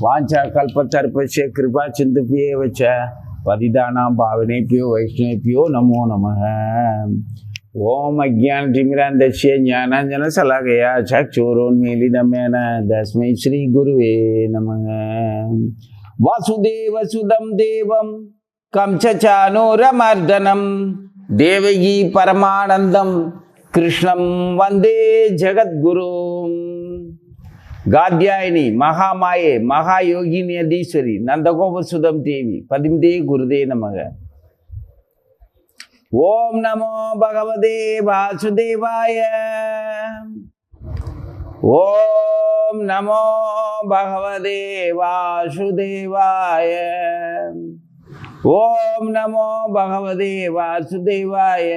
वाचा कल्पतर्पस्य कृपा सिंधुभ्येव च पतितानां पावनेभ्यो वैष्णवेभ्यो नमो नमः। ओम अज्ञानतिमिरान्धस्य ज्ञानाञ्जनशलाकया चक्षुरुन्मीलितं येन तस्मै श्री गुरुवे नमः। वासुदेवसुतं देवं कंसचाणूरमर्दनं देवकी परमानन्दं कृष्णं वन्दे जगद्गुरुम्। गाद्यायिनी महामाये महायोगिनी अधीश्वरी नंदगोपसुदम देवी पदिमदे गुरुदे नमः। ओम नमो भगवते वासुदेवाय। ओम नमो भगवते वासुदेवाय। ओम नमो भगवते वासुदेवाय।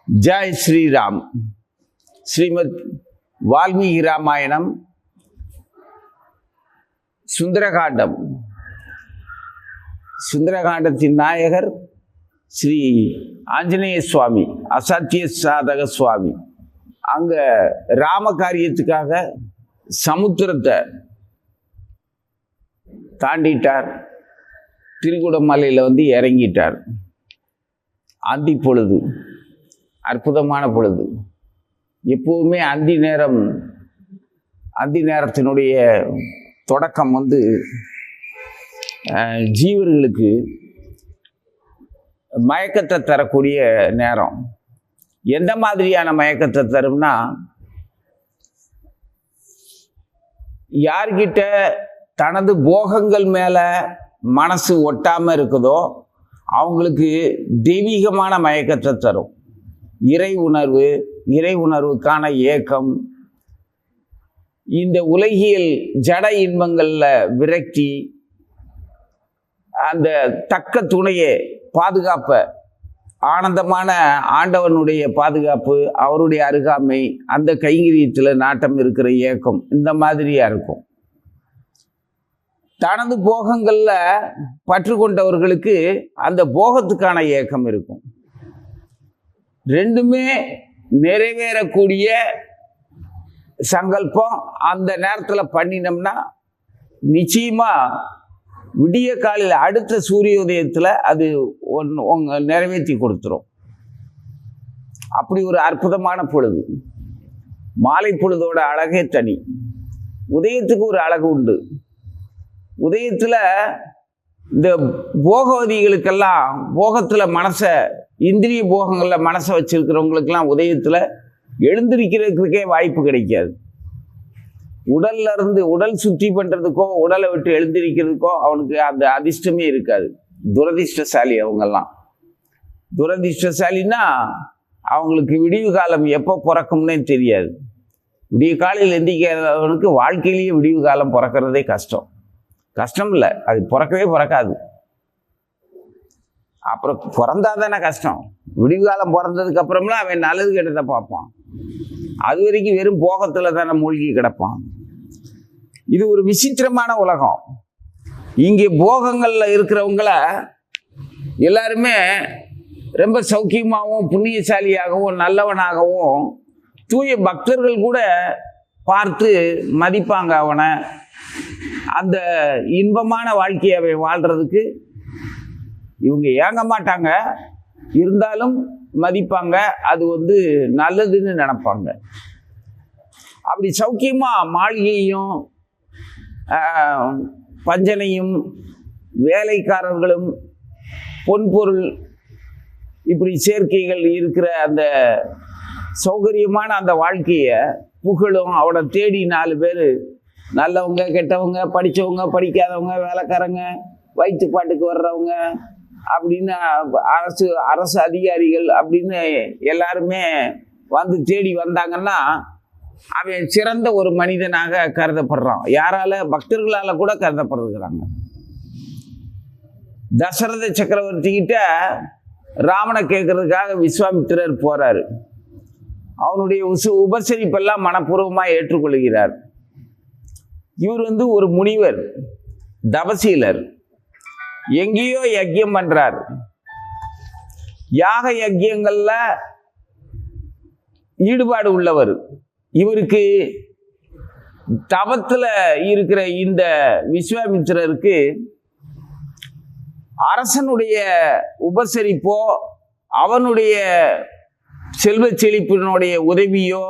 जय श्री राम। श्रीमद वाल्मीकि रामायणम सुंदरकांडम सुंदरकांडத்தின் நாயகர் ஸ்ரீ ஆஞ்சநேய சுவாமி, அசாத்திய சாதக சுவாமி. அங்க ராம காரியத்துக்காக சமுத்திரத்தை தாண்டிட்டார். திருக்குடமலையில் இறங்கிட்டார். அந்தி பொழுது, அற்புதமான பொழுது. எப்போவுமே அந்தி நேரத்தினுடைய தொடக்கம் ஜீவர்களுக்கு மயக்கத்தை தரக்கூடிய நேரம். எந்த மாதிரியான மயக்கத்தை தரும்னா, யார்கிட்ட தனது போகங்கள் மேலே மனசு ஒட்டாமல் இருக்குதோ அவங்களுக்கு தெய்வீகமான மயக்கத்தை தரும். இறை உணர்வுக்கான ஏக்கம், இந்த உலகியல் ஜட இன்பங்களில் விரக்தி, அந்த தக்க துணையை பாதுகாப்ப, ஆனந்தமான ஆண்டவனுடைய பாதுகாப்பு, அவருடைய அருகாமை, அந்த கைங்கரியத்தில் நாட்டம் இருக்கிற ஏக்கம், இந்த மாதிரியா இருக்கும். தனது போகங்களில் பற்று கொண்டவர்களுக்கு அந்த போகத்துக்கான ஏக்கம் இருக்கும். ரெண்டுமே நிறைவேறக்கூடிய சங்கல்பம் அந்த நேரத்தில் பண்ணினோம்னா நிச்சயமா விடிய காலையில் அடுத்த சூரிய உதயத்தில் அது நிறைவேற்றி கொடுத்துரும். அப்படி ஒரு அற்புதமான பொழுது. மாலை பொழுதோட அழகே தனி. உதயத்துக்கு ஒரு அழகு உண்டு. உதயத்தில் இந்த போகவதிகளுக்கெல்லாம், போகத்தில் மனசை, இந்திரிய போகங்களில் மனசை வச்சிருக்கிறவங்களுக்கெல்லாம் உதயத்தில் எழுந்திருக்கிறதுக்கே வாய்ப்பு கிடைக்காது. உடல் சுற்றி பண்ணுறதுக்கோ உடலை விட்டு எழுந்திருக்கிறதுக்கோ அவனுக்கு அந்த அதிர்ஷ்டமே இருக்காது. துரதிர்ஷ்டசாலி அவங்கெல்லாம். துரதிர்ஷ்டசாலின்னா அவங்களுக்கு விடிவு காலம் எப்போ பிறக்கும்னே தெரியாது. விடிய காலையில் எந்திரிக்கிறவனுக்கு வாழ்க்கையிலேயே விடிவு காலம் பிறக்கிறதே கஷ்டம் இல்லை, அது பிறக்கவே பிறக்காது. அப்புறம் பிறந்தாதானே கஷ்டம். விடிவு காலம் பிறந்ததுக்கு அப்புறம்லாம் அவன் நல்லது கெட்டதை பார்ப்பான். அது வரைக்கும் வெறும் போகத்தில் தானே மூழ்கி கிடப்பான். இது ஒரு விசித்திரமான உலகம். இங்கே போகங்களில் இருக்கிறவங்கள எல்லாருமே ரொம்ப சௌக்கியமாகவும் புண்ணியசாலியாகவும் நல்லவனாகவும் தூய பக்தர்கள் கூட பார்த்து மதிப்பாங்க அவனை. அந்த இன்பமான வாழ்க்கையை வாழ்கிறதுக்கு இவங்க ஏங்க மாட்டாங்க, இருந்தாலும் மதிப்பாங்க. அது நல்லதுன்னு நினைப்பாங்க. அப்படி சௌக்கியமா மாளிகையும் பஞ்சனையும் வேலைக்காரர்களும் பொன்பொருள் இப்படி சேர்க்கைகள் இருக்கிற அந்த சௌகரியமான அந்த வாழ்க்கையை புகழும் அவனை தேடி 4 பேர், நல்லவங்க கெட்டவங்க, படித்தவங்க படிக்காதவங்க, வேலைக்காரங்க, வயிற்றுப்பாட்டுக்கு வர்றவங்க அப்படின்னு அரசு அதிகாரிகள் அப்படின்னு எல்லாருமே தேடி வந்தாங்கன்னா அவன் சிறந்த ஒரு மனிதனாக கருதப்படுறான். யாரால? பக்தர்களால கூட கருதப்படுகிறாங்க. தசரத சக்கரவர்த்தி கிட்ட ராமனை கேட்கறதுக்காக விஸ்வாமித்திரர் போறாரு. அவனுடைய உபசரிப்பெல்லாம் மனப்பூர்வமாக ஏற்றுக்கொள்கிறார். இவர் ஒரு முனிவர், தபசீலர். எங்கேயோ யஜ்யம் பண்றார். யாக யஜ்யங்கள்ல ஈடுபாடு உள்ளவர். இவருக்கு தவத்துல இருக்கிற இந்த விஸ்வாமித்திரருக்கு அரசனுடைய உபசரிப்போ அவனுடைய செல்வ செழிப்பினுடைய உதவியோ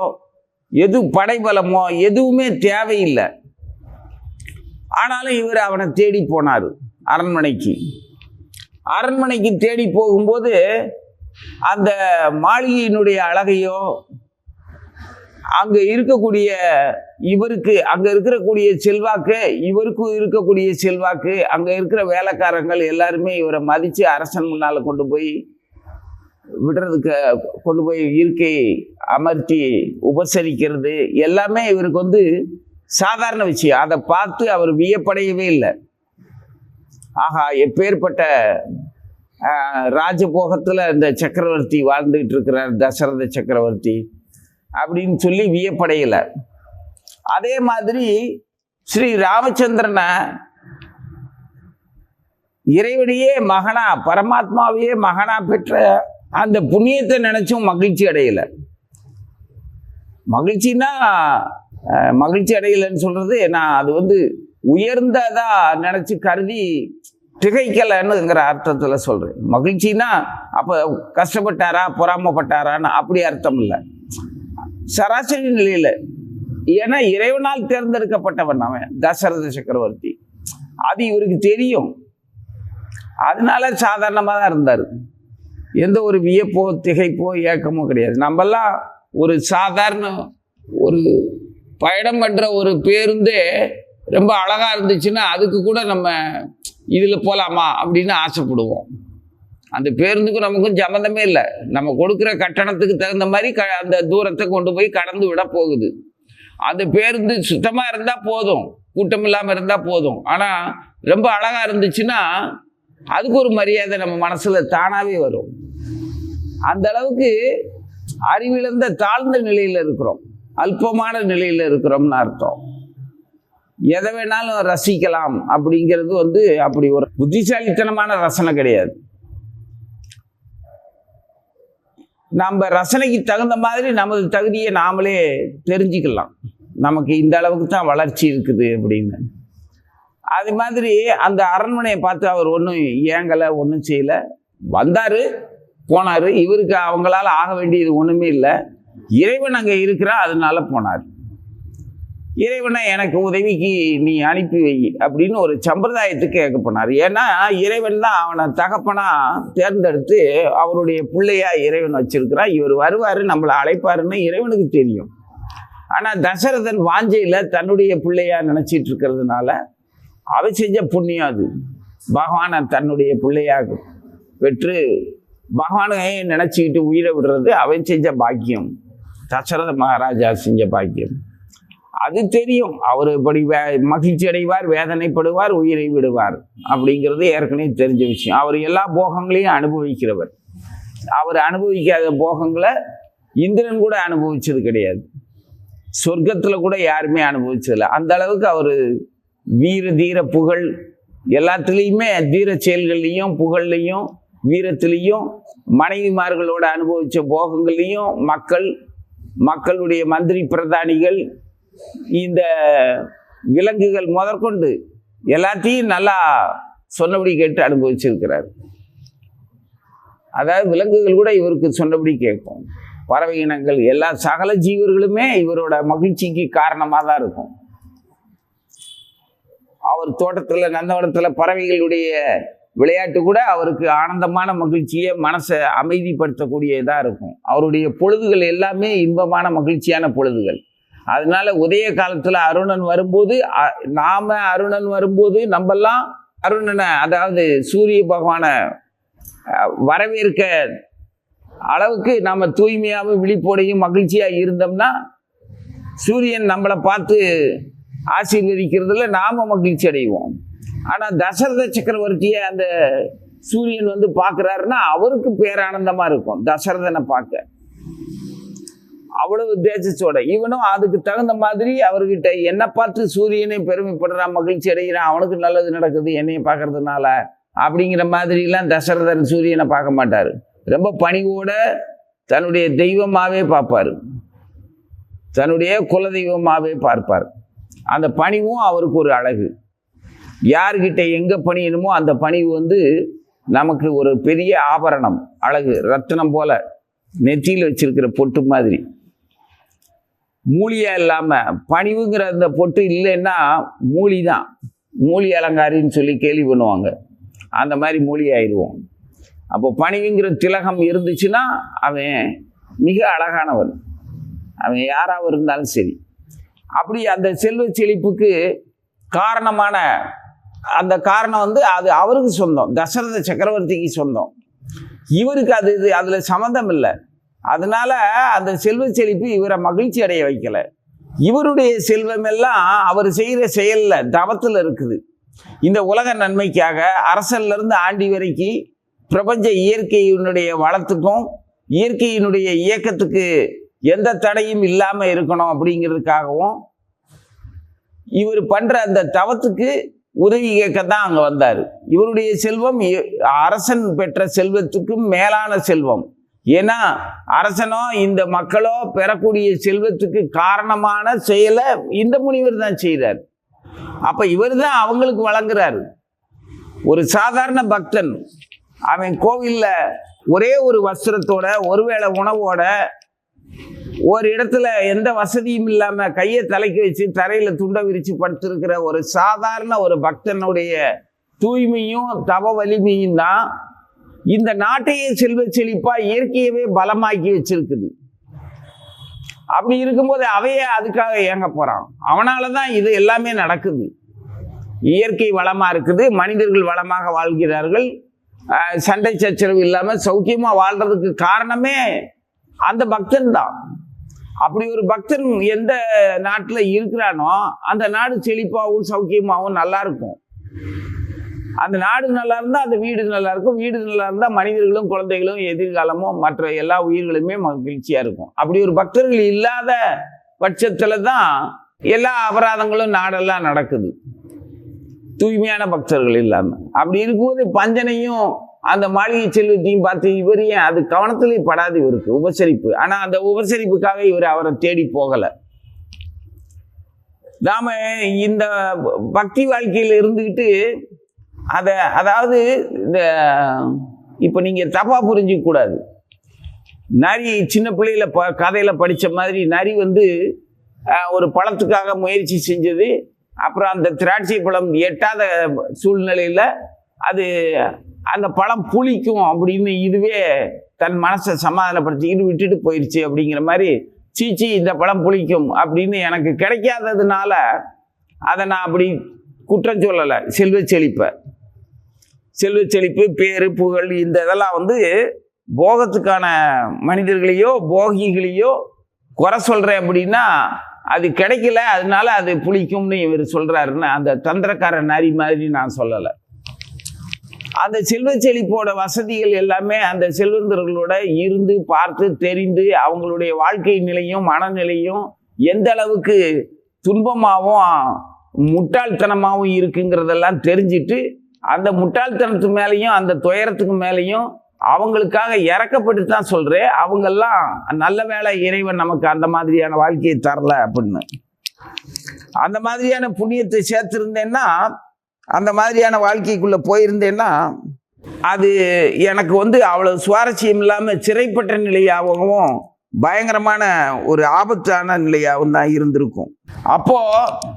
படைபலமோ எதுவுமே தேவையில்லை. ஆனாலும் இவர் அவனை தேடி போனார் அரண்மனைக்கு தேடி போகும்போது அந்த மாளிகையினுடைய அழகையோ அங்கே இருக்கக்கூடிய அங்கே இருக்கக்கூடிய செல்வாக்கு, இவருக்கும் இருக்கக்கூடிய செல்வாக்கு, அங்கே இருக்கிற வேலைக்காரங்கள் எல்லாருமே இவரை மதித்து அரசன் முன்னால் கொண்டு போய் இருக்கை அமர்த்தி உபசரிக்கிறது எல்லாமே இவருக்கு சாதாரண விஷயம். அதை பார்த்து அவர் வியப்படையவே இல்லை. ஆகா, எப்பேற்பட்ட ராஜபோகத்தில் இந்த சக்கரவர்த்தி வாழ்ந்துகிட்டு இருக்கிறார், தசரத சக்கரவர்த்தி அப்படின்னு சொல்லி வியப்படையலை. அதே மாதிரி ஸ்ரீ ராமச்சந்திரனை இறைவனையே மகனா, பரமாத்மாவையே மகனா பெற்ற அந்த புண்ணியத்தை நினைச்சும் மகிழ்ச்சி அடையலை. மகிழ்ச்சி அடையலைன்னு சொல்றது நான் அது உயர்ந்ததா நினைச்சு கருதி திகைக்கலைன்னுங்கிற அர்த்தத்தில் சொல்றேன். மகிழ்ச்சின்னா அப்போ கஷ்டப்பட்டாரா பொறாமப்பட்டாரான்னு அப்படி அர்த்தம் இல்லை, சராசரி நிலையில். ஏன்னா இறைவனால் தேர்ந்தெடுக்கப்பட்டவன் அவன் தசரத சக்கரவர்த்தி, அது இவருக்கு தெரியும். அதனால சாதாரணமாக தான் இருந்தார். எந்த ஒரு வியப்போ திகைப்போ ஏக்கமோ கிடையாது. நம்மெல்லாம் ஒரு சாதாரண ஒரு பயணம் பண்ணுற ஒரு பேருந்தே ரொம்ப அழகாக இருந்துச்சுன்னா அதுக்கு கூட நம்ம இதில் போகலாமா அப்படின்னு ஆசைப்படுவோம். அந்த பேருந்துக்கும் நமக்கும் சம்மந்தமே இல்லை. நம்ம கொடுக்குற கட்டணத்துக்கு தகுந்த மாதிரி அந்த தூரத்தை கொண்டு போய் கடந்து விட போகுது. அந்த பேருந்து சுத்தமாக இருந்தால் போதும், கூட்டம் இல்லாமல் இருந்தால் போதும். ஆனால் ரொம்ப அழகாக இருந்துச்சுன்னா அதுக்கு ஒரு மரியாதை நம்ம மனசில் தானாகவே வரும். அந்த அளவுக்கு அறிவிழந்த தாழ்ந்த நிலையில் இருக்கிறோம், அல்பமான நிலையில் இருக்கிறோம்னு அர்த்தம். எதை வேணாலும் ரசிக்கலாம் அப்படிங்கிறது அப்படி ஒரு புத்திசாலித்தனமான ரசனை கிடையாது. நம்ம ரசனைக்கு தகுந்த மாதிரி நமது தகுதியை நாமளே தெரிஞ்சுக்கலாம். நமக்கு இந்த அளவுக்கு தான் வளர்ச்சி இருக்குது அப்படின்னு. அது மாதிரி அந்த அரண்மனையை பார்த்து அவர் ஒன்றும் ஏங்கலை, ஒன்றும் செய்யலை. வந்தார் போனார். இவருக்கு அவங்களால ஆக வேண்டியது ஒன்றுமே இல்லை. இறைவன் அங்கே இருக்கிறா, அதனால போனார். இறைவனை எனக்கு உதவிக்கு நீ அனுப்பி வை அப்படின்னு ஒரு சம்பிரதாயத்துக்கு கேட்க போனார். ஏன்னா இறைவன் தான் அவனை தகப்பனா தேர்ந்தெடுத்து அவருடைய பிள்ளையா இறைவன் வச்சிருக்கிறான். இவர் வருவார், நம்மளை அழைப்பாருன்னு இறைவனுக்கு தெரியும். ஆனால் தசரதன் வாஞ்சையில் தன்னுடைய பிள்ளையா நினச்சிட்டு இருக்கிறதுனால அவன் செஞ்ச புண்ணியம் அது. பகவானை தன்னுடைய பிள்ளையாக பெற்று பகவானை நினச்சிக்கிட்டு உயிரை விடுறது அவன் செஞ்ச பாக்கியம், தசரத மகாராஜா செஞ்ச பாக்கியம். அது தெரியும். அவர் இப்படி மகிழ்ச்சி அடைவார், வேதனைப்படுவார், உயிரை விடுவார் அப்படிங்கிறது ஏற்கனவே தெரிஞ்ச விஷயம். அவர் எல்லா போகங்களையும் அனுபவிக்கிறவர். அவர் அனுபவிக்காத போகங்களை இந்திரன் கூட அனுபவிச்சது கிடையாது, சொர்க்கத்தில் கூட யாருமே அனுபவிச்சதில்லை. அந்த அளவுக்கு அவர் வீர தீர புகழ் எல்லாத்துலேயுமே, தீர செயல்கள்லையும் புகழ்லையும் வீரத்திலையும் மனைவிமார்களோட அனுபவித்த போகங்கள்லையும் மக்களுடைய மந்திரி பிரதானிகள் இந்த விலங்குகள் முதற்கொண்டு எல்லாத்தையும் நல்லா சொன்னபடி கேட்டு அனுபவிச்சிருக்கிறார். அதாவது விலங்குகள் கூட இவருக்கு சொன்னபடி கேட்கும். பறவை இனங்கள் எல்லா சகல ஜீவர்களுமே இவரோட மகிழ்ச்சிக்கு காரணமாக தான் இருக்கும். அவர் தோட்டத்தில் நந்தவனத்தில் பறவைகளுடைய விளையாட்டு கூட அவருக்கு ஆனந்தமான மகிழ்ச்சியை, மனசை அமைதிப்படுத்தக்கூடியதாக இருக்கும். அவருடைய பொழுதுகள் எல்லாமே இன்பமான மகிழ்ச்சியான பொழுதுகள். அதனால உதய காலத்தில் அருணன் வரும்போது நம்மெல்லாம் அருணனை, அதாவது சூரிய பகவானை வரவேற்க அளவுக்கு நம்ம தூய்மையாகவும் விழிப்போடையும் மகிழ்ச்சியாக இருந்தோம்னா சூரியன் நம்மளை பார்த்து ஆசீர்வதிக்கிறதுல நாம மகிழ்ச்சி அடைவோம். ஆனால் தசரத சக்கரவர்த்தியை அந்த சூரியன் பார்க்குறாருன்னா அவருக்கு பேரானந்தமாக இருக்கும். தசரதனை பார்க்க அவ்வளவு தேஜஸோட, இவனும் அதுக்கு தகுந்த மாதிரி அவர்கிட்ட என்னை பார்த்து சூரியனை பெருமைப்படுறான், மகிழ்ச்சி அடைகிறான், அவனுக்கு நல்லது நடக்குது என்னையை பார்க்கறதுனால அப்படிங்கிற மாதிரிலாம் தசரதன் சூரியனை பார்க்க மாட்டார். ரொம்ப பணிவோட தன்னுடைய தெய்வமாகவே பார்ப்பார், தன்னுடைய குல தெய்வமாகவே பார்ப்பார். அந்த பணிவும் அவருக்கு ஒரு அழகு. யார்கிட்ட எங்கே பணியணுமோ அந்த பணிவு வந்து நமக்கு ஒரு பெரிய ஆபரணம், அழகு, ரத்தினம் போல நெற்றியில் வச்சிருக்கிற பொட்டு மாதிரி. மூலியா இல்லாமல் பணிவுங்கிற அந்த பொட்டு இல்லைன்னா மூலி தான், மூலி அலங்காரின்னு சொல்லி கேள்வி பண்ணுவாங்க. அந்த மாதிரி மூலி ஆயிடுவோம். அப்போ பணிவுங்கிற திலகம் இருந்துச்சுன்னா அவன் மிக அழகானவன், அவன் யாராக இருந்தாலும் சரி. அப்படி அந்த செல்வ செழிப்புக்கு காரணமான அந்த காரணம் வந்து அது அவருக்கு சொந்தம், தசரத சக்கரவர்த்திக்கு சொந்தம். இவருக்கு அதில் சம்மந்தம் இல்லை. அதனால அந்த செல்வ செழிப்பு இவரை மகிழ்ச்சி அடைய வைக்கலை. இவருடைய செல்வம் எல்லாம் அவர் செய்கிற செயலில் தவத்தில் இருக்குது. இந்த உலக நன்மைக்காக அரசன்லேருந்து ஆண்டி வரைக்கும் பிரபஞ்ச இயற்கையினுடைய வளத்துக்கும் இயற்கையினுடைய இயக்கத்துக்கு எந்த தடையும் இல்லாமல் இருக்கணும் அப்படிங்கிறதுக்காகவும் இவர் பண்ணுற அந்த தவத்துக்கு உதவி கேட்கத்தான் அங்கே வந்தார். இவருடைய செல்வம் அரசன் பெற்ற செல்வத்துக்கும் மேலான செல்வம். ஏன்னா அரசனோ இந்த மக்களோ பெறக்கூடிய செல்வத்துக்கு காரணமான செயலை இந்த முனிவர் தான் செய்கிறார். அப்போ இவர் தான் அவங்களுக்கு வழங்குறாரு. ஒரு சாதாரண பக்தன் அவன் கோவிலில் ஒரே ஒரு வஸ்திரத்தோட ஒருவேளை உணவோட ஒரு இடத்துல எந்த வசதியும் இல்லாமல் கையை தலைக்கு வச்சு தரையில் துண்டை விரித்து படுத்திருக்கிற ஒரு சாதாரண ஒரு பக்தனுடைய தூய்மையும் தவ வலிமையும் தான் இந்த நாட்டையே செல்வ செழிப்பாக இயற்கையவே பலமாக்கி வச்சிருக்குது. அப்படி இருக்கும்போது அவையே அதுக்காக ஏங்க போகிறான். அவனால தான் இது எல்லாமே நடக்குது. இயற்கை வளமாக இருக்குது, மனிதர்கள் வளமாக வாழ்கிறார்கள், சண்டை சச்சரவு இல்லாமல் சௌக்கியமாக வாழ்கிறதுக்கு காரணமே அந்த பக்தன் தான். அப்படி ஒரு பக்தன் எந்த நாட்டில் இருக்கிறானோ அந்த நாடு செழிப்பாகவும் சௌக்கியமாகவும் நல்லா இருக்கும். அந்த நாடு நல்லா இருந்தால் அந்த வீடு நல்லா இருக்கும், வீடு நல்லா இருந்தால் மனிதர்களும் குழந்தைகளும் எதிர்காலமும் மற்ற எல்லா உயிர்களுமே மகிழ்ச்சியாக இருக்கும். அப்படி ஒரு பக்தர்கள் இல்லாத பட்சத்தில் தான் எல்லா அபராதங்களும் நாடெல்லாம் நடக்குது, தூய்மையான பக்தர்கள் இல்லாமல். அப்படி இருக்கும்போது பஞ்சனையும் அந்த மாளிகை செல்வத்தையும் பார்த்து இவர் ஏன் அது கவனத்திலே படாது இவருக்கு உபசரிப்பு. ஆனால் அந்த உபசரிப்புக்காக இவர் அவரை தேடி போகலை. நாம இந்த பக்தி வாழ்க்கையில் இருந்துக்கிட்டு அதாவது இந்த இப்போ நீங்கள் தப்பாக புரிஞ்சிக்க கூடாது. நரி சின்ன பிள்ளையில கதையில் படித்த மாதிரி நரி வந்து ஒரு பழத்துக்காக முயற்சி செஞ்சது. அப்புறம் அந்த திராட்சை பழம் எட்டாத சூழ்நிலையில் அது அந்த பழம் புளிக்கும் அப்படின்னு இதுவே தன் மனசை சமாதானப்படுத்திக்கிட்டு விட்டுட்டு போயிடுச்சு. அப்படிங்கிற மாதிரி சீச்சி இந்த பழம் புளிக்கும் அப்படின்னு எனக்கு கிடைக்காததுனால அதை நான் அப்படி குற்றம் சொல்லலை. செல்வ செழிப்பு பேரு புகழ் இந்த இதெல்லாம் வந்து போகத்துக்கான மனிதர்களையோ போகிகளையோ குறை சொல்கிறேன் அப்படின்னா அது கிடைக்கல, அதனால அது புளிக்கும்னு இவர் சொல்கிறாருன்னு அந்த தந்திரக்கார நரி மாதிரி நான் சொல்லலை. அந்த செல்வ செழிப்போட வசதிகள் எல்லாமே அந்த செல்வந்தர்களோட இருந்து பார்த்து தெரிந்து அவங்களுடைய வாழ்க்கை நிலையும் மனநிலையும் எந்த அளவுக்கு துன்பமாகவும் முட்டாள்தனமாகவும் இருக்குங்கிறதெல்லாம் தெரிஞ்சிட்டு அந்த முட்டாள்தனத்து மேலேயும் அந்த துயரத்துக்கு மேலேயும் அவங்களுக்காக இறக்கப்பட்டு தான் சொல்கிறேன். அவங்கெல்லாம் நல்ல வேளை இறைவன் நமக்கு அந்த மாதிரியான வாழ்க்கையை தரல அப்படின்னு. அந்த மாதிரியான புண்ணியத்தை சேர்த்துருந்தேன்னா, அந்த மாதிரியான வாழ்க்கைக்குள்ளே போயிருந்தேன்னா அது எனக்கு வந்து அவ்வளோ சுவாரஸ்யம் இல்லாமல் சிறைப்பட்ட நிலையாகவும் பயங்கரமான ஒரு ஆபத்தான நிலையாகவும் தான் இருந்திருக்கும். அப்போது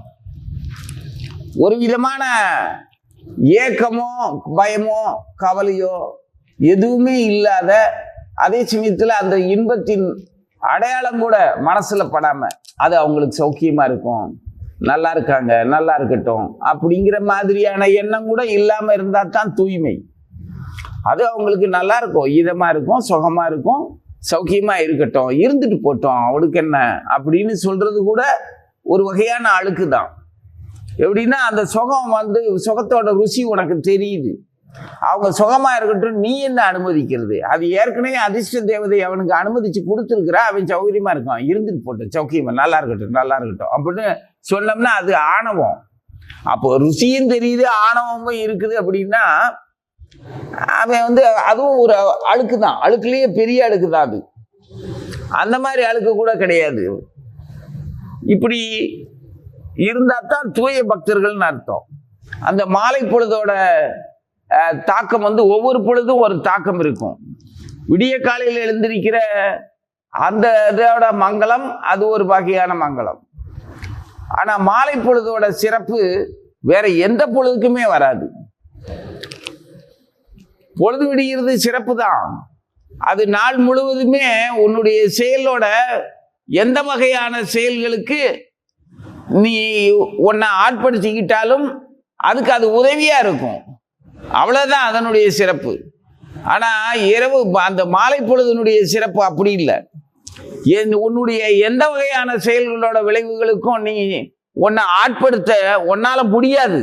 ஒரு விதமான ஏக்கமோ பயமோ கவலையோ எதுவுமே இல்லாத, அதே சமயத்தில் அந்த இன்பத்தின் அடையாளம் கூட மனசில் படாமல் அது அவங்களுக்கு சௌக்கியமாக இருக்கும், நல்லா இருக்காங்க நல்லா இருக்கட்டும் அப்படிங்கிற மாதிரியான எண்ணம் கூட இல்லாமல் இருந்தால் தான் தூய்மை. அது அவங்களுக்கு நல்லா இருக்கும், இதமாக இருக்கும், சுகமாக இருக்கும், சௌக்கியமாக இருக்கட்டும், இருந்துட்டு போட்டோம் அவளுக்கு என்ன அப்படின்னு சொல்கிறது கூட ஒரு வகையான அழுக்கு தான். எப்படின்னா அந்த சுகம் வந்து சுகத்தோட ருசி உனக்கு தெரியுது, அவங்க சுகமாக இருக்கட்டும் நீ என்ன அனுமதிக்கிறது? அது ஏற்கனவே அதிர்ஷ்ட தேவதை அவனுக்கு அனுமதிச்சு கொடுத்துருக்குறா, அவன் சௌகரியமாக இருக்கான், இருந்துட்டு போட்டோம் சௌக்கியமாக நல்லா இருக்கட்டும் அப்படின்னு சொன்னோம்னா அது ஆணவம். அப்போ ருசியும் தெரியுது ஆணவமும் இருக்குது அப்படின்னா அவன் வந்து அதுவும் ஒரு அழுக்கு தான், அழுக்குலேயே பெரிய அழுக்கு தான் அது. அந்த மாதிரி அழுக்கு கூட கிடையாது. இப்படி இருந்தால் தான் தூய பக்தர்கள்னு அர்த்தம். அந்த மாலை பொழுதோட தாக்கம் வந்து ஒவ்வொரு பொழுதும் ஒரு தாக்கம் இருக்கும். விடிய காலையில் எழுந்திருக்கிற அந்த இதோட மங்களம் அது ஒரு வகையான மங்களம். ஆனால் மாலை பொழுதோட சிறப்பு வேற எந்த பொழுதுக்குமே வராது. பொழுது விடுகிறது சிறப்பு தான். அது நாள் முழுவதுமே உன்னுடைய செயலோட எந்த வகையான செயல்களுக்கு நீ உன்னை ஆட்படுத்திக்கிட்டாலும் அதுக்கு அது உதவியா இருக்கும். அவ்வளவுதான் அதனுடைய சிறப்பு. ஆனா இரவு அந்த மாலை பொழுதுனுடைய சிறப்பு அப்படி இல்லை. உன்னுடைய எந்த வகையான செயல்களோட விளைவுகளுக்கும் நீ உன்னை ஆட்படுத்த உன்னால முடியாது.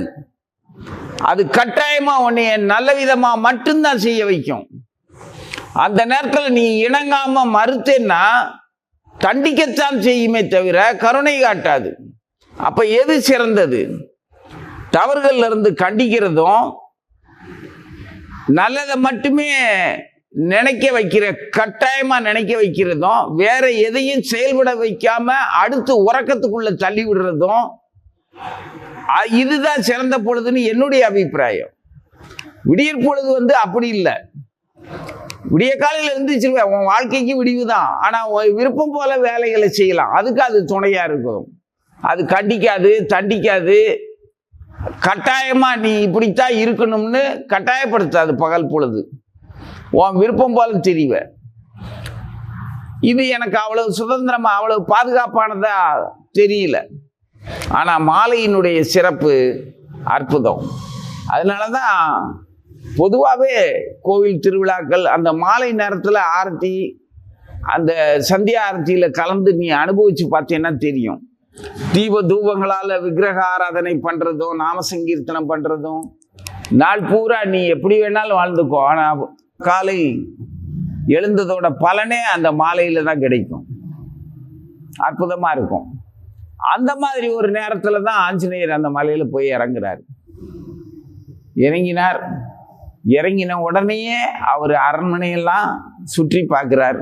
அது கட்டாயமா உன்னைய நல்ல விதமா மட்டும்தான் செய்ய வைக்கும். அந்த நேரத்தில் நீ இணங்காம மறுத்தேன்னா தண்டிக்கத்தான் செய்யுமே தவிர கருணை காட்டாது. அப்ப எது சிறந்தது? தவறுகள்ல இருந்து கண்டிக்கிறதும் நல்லதை மட்டுமே நினைக்க வைக்கிற, கட்டாயமா நினைக்க வைக்கிறதும், வேற எதையும் செயல்பட வைக்காம அடுத்து உறக்கத்துக்குள்ள தள்ளி விடுறதும், இதுதான் சிறந்த பொழுதுன்னு என்னுடைய அபிப்பிராயம். விடியற் பொழுது வந்து அப்படி இல்லை. விடிய காலையில் இருந்துச்சிருவேன், உன் வாழ்க்கைக்கு விடிவுதான். ஆனா விருப்பம் போல வேலைகளை செய்யலாம். அதுக்கு அது துணையா இருக்கும். அது கண்டிக்காது, தண்டிக்காது. கட்டாயமா நீ இப்படித்தான் இருக்கணும்னு கட்டாயப்படுத்தாது. பகல் பொழுது உன் விருப்பம் போல தெரிவ. இது எனக்கு அவ்வளவு சுதந்திரமா அவ்வளவு பாதுகாப்பானதா தெரியல. ஆனா மாலையினுடைய சிறப்பு அற்புதம். அதனாலதான் பொதுவாகவே கோவில் திருவிழாக்கள் அந்த மாலை நேரத்தில் ஆரத்தி, அந்த சந்தியா ஆரத்தியில் கலந்து நீ அனுபவிச்சு பார்த்தீங்கன்னா தெரியும். தீப தூபங்களால் விக்கிரக ஆராதனை பண்ணுறதும், நாம சங்கீர்த்தனம் பண்ணுறதும், நாள் பூரா நீ எப்படி வேணாலும் வாழ்ந்துக்கோ. ஆனால் காலை எழுந்ததோட பலனே அந்த மாலையில் தான் கிடைக்கும். அற்புதமாக இருக்கும். அந்த மாதிரி ஒரு நேரத்தில் தான் ஆஞ்சநேயர் அந்த மலையில் போய் இறங்குறார். இறங்கின உடனேயே அவர் அரண்மனையெல்லாம் சுற்றி பார்க்குறார்.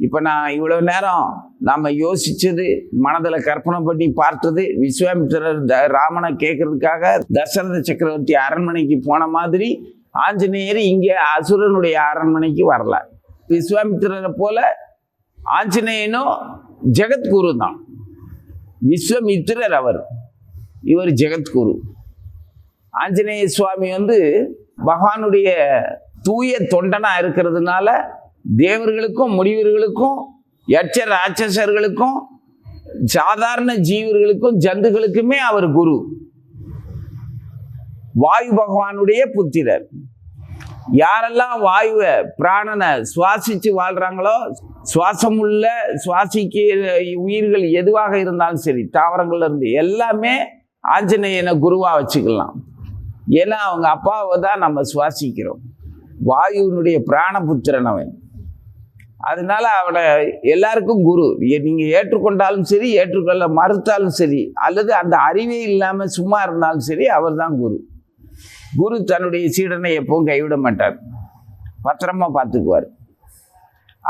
இப்போ நான் இவ்வளோ நேரம் நாம் யோசித்தது, மனதில் கற்பனை பண்ணி பார்த்தது, விஸ்வாமித்திரர் ராமனை கேட்கறதுக்காக தசரத சக்கரவர்த்தி அரண்மனைக்கு போன மாதிரி ஆஞ்சநேயர் இங்கே அசுரனுடைய அரண்மனைக்கு வரல. விஸ்வாமித்திரரை போல ஆஞ்சநேயனும் ஜெகத்குரு தான். விஸ்வாமித்திரர் இவர் ஜெகத்குரு. ஆஞ்சநேய சுவாமி வந்து பகவானுடைய தூய தொண்டனா இருக்கிறதுனால தேவர்களுக்கும் முனிவர்களுக்கும் யட்ச ராட்சசர்களுக்கும் சாதாரண ஜீவர்களுக்கும் ஜந்துகளுக்குமே அவர் குரு. வாயு பகவானுடைய புத்திரர். யாரெல்லாம் வாயுவை பிராணனை சுவாசிச்சு வாழ்றாங்களோ, சுவாசமுள்ள சுவாசிக்க உயிர்கள் எதுவாக இருந்தாலும் சரி, தாவரங்கள்ல இருந்து எல்லாமே ஆஞ்சநேயனை குருவா வச்சுக்கலாம். ஏன்னா அவங்க அப்பாவை தான் நம்ம சுவாசிக்கிறோம். வாயுனுடைய பிராணபுத்திரன் அவன். அதனால அவனை எல்லாருக்கும் குரு. நீங்க ஏற்றுக்கொண்டாலும் சரி, ஏற்றுக்கொள்ள மறுத்தாலும் சரி, அல்லது அந்த அறிவே இல்லாம சும்மா இருந்தாலும் சரி, அவர் தான் குரு. குரு தன்னுடைய சீடனை எப்பவும் கைவிட மாட்டார், பத்திரமா பார்த்துக்குவார்.